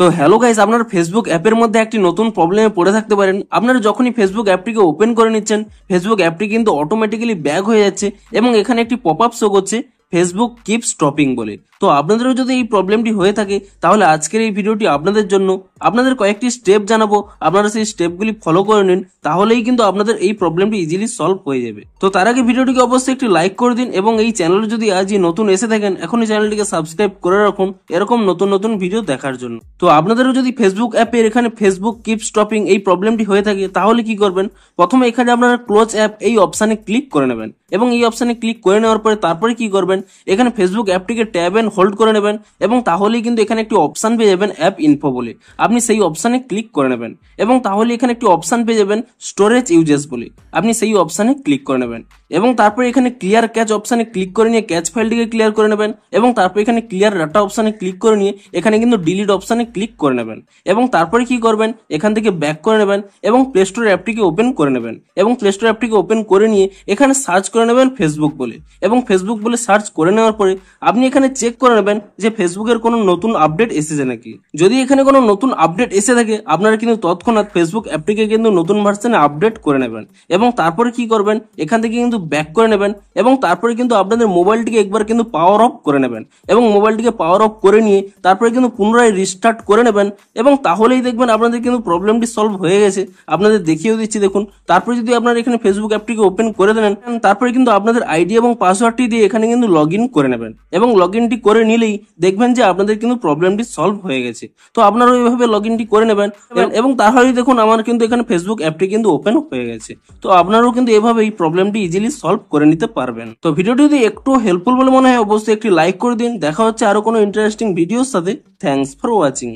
তো hello guys, আপনারা Facebook অ্যাপের মধ্যে একটি নতুন প্রবলেমে পড়ে থাকতে পারেন। আপনারা যখনই ফেসবুক অ্যাপটিকে ওপেন করে নিচ্ছেন, ফেসবুক অ্যাপটি কিন্তু অটোমেটিক্যালি ব্যাক হয়ে যাচ্ছে এবং এখানে একটি পপআপ শো করছে ফেসবুক কিপ স্টপিং বলে। তো আপনাদেরও যদি এই প্রবলেমটি হয়ে থাকে তাহলে আজকের এই ভিডিওটি আপনাদের জন্য। আপনাদের কয়েকটি স্টেপ জানাবো, আপনারা সেই স্টেপগুলি ফলো করে নিন, তাহলেই কিন্তু আপনাদের এই প্রবলেমটি ইজিলি সলভ হয়ে যাবে। তো তার আগে ভিডিওটিকে অবশ্যই একটি লাইক করে দিন এবং এই চ্যানেলে যদি আজই নতুন এসে থাকেন এখনই চ্যানেলটিকে সাবস্ক্রাইব করে রাখুন এরকম নতুন নতুন ভিডিও দেখার জন্য। তো আপনাদেরও যদি ফেসবুক অ্যাপের এখানে ফেসবুক কিপ স্টপিং এই প্রবলেমটি হয়ে থাকে তাহলে কি করবেন, প্রথমে এখানে আপনারা ক্লোজ অ্যাপ এই অপশানে ক্লিক করে নেবেন এবং এই অপশানে ক্লিক করে নেওয়ার পরে তারপরে কি করবেন, এখানে ফেসবুক অ্যাপটিকে ট্যাব এন্ড হোল্ড করে নেবেন এবং তাহলেই কিন্তু এখানে একটি অপশন পেয়ে যাবেন অ্যাপ ইনফো বলে। আপনি সেই অপশানে ক্লিক করে নেবেন এবং তাহলে এখানে একটি অপশন পেয়ে যাবেন স্টোরেজ ইউজেস বলে। আপনি সেই অপশানে ক্লিক করে নেবেন এবং তারপরে এখানে ক্লিয়ার ক্যাচ অপশানে ক্লিক করে নিয়ে ক্যাচ ফাইলটিকে ক্লিয়ার করে নেবেন এবং তারপর এখানে ক্লিয়ার ডাটা অপশানে ক্লিক করে নিয়ে এখানে কিন্তু ডিলিট অপশানে ক্লিক করে নেবেন এবং তারপরে কি করবেন, এখান থেকে ব্যাক করে নেবেন এবং প্লে স্টোর অ্যাপটিকে ওপেন করে নেবেন এবং প্লে স্টোর অ্যাপটিকে ওপেন করে নিয়ে এখানে সার্চ করে নেবেন ফেসবুক বলে এবং ফেসবুক বলে সার্চ করে নেওয়ার পরে আপনি এখানে চেক করে নেবেন যে ফেসবুকের কোনো নতুন আপডেট এসেছে নাকি। যদি এখানে কোনো নতুন আপডেট এসে থাকে আপনারা কিন্তু তৎক্ষণাৎ ফেসবুক অ্যাপটিকে কিন্তু নতুন ভার্সনে আপডেট করে নেবেন এবং তারপরে কি করবেন, এখান থেকে কিন্তু ব্যাক করে নেবেন এবং তারপরে কিন্তু আপনাদের মোবাইলটিকে একবার কিন্তু পাওয়ার অফ করে নেবেন এবং মোবাইলটিকে পাওয়ার অফ করে নিয়ে তারপরে কিন্তু পুনরায় রিস্টার্ট করে নেবেন এবং তাহলেই দেখবেন আপনাদের কিন্তু প্রবলেমটি সলভ হয়ে গেছে। আপনাদের দেখিয়েও দিচ্ছি দেখুন। তারপরে যদি আপনারা এখানে ফেসবুক অ্যাপটিকে ওপেন করে দেন তারপরে কিন্তু আপনাদের আইডি এবং পাসওয়ার্ডটি দিয়ে এখানে কিন্তু লগ ইন করে নেবেন এবং লগ ইনটি করে নিলেই দেখবেন যে আপনাদের কিন্তু প্রবলেমটি সলভ হয়ে গেছে। তো আপনারাও এইভাবে লগ ইনটি করে নেবেন এবং তাহলেই দেখুন আমার কিন্তু এখানে ফেসবুক অ্যাপটি কিন্তু ওপেন হয়ে গেছে। তো আপনারাও কিন্তু এভাবে এই প্রবলেমটি ইজিলি সলভ করে নিতে পারবেন। তো ভিডিওটি যদি একটু হেল্পফুল বলে মনে হয় অবশ্যই একটি লাইক করে দিন। দেখা হচ্ছে আরো কোনো ইন্টারেস্টিং ভিডিওর সাথে। Thanks for watching.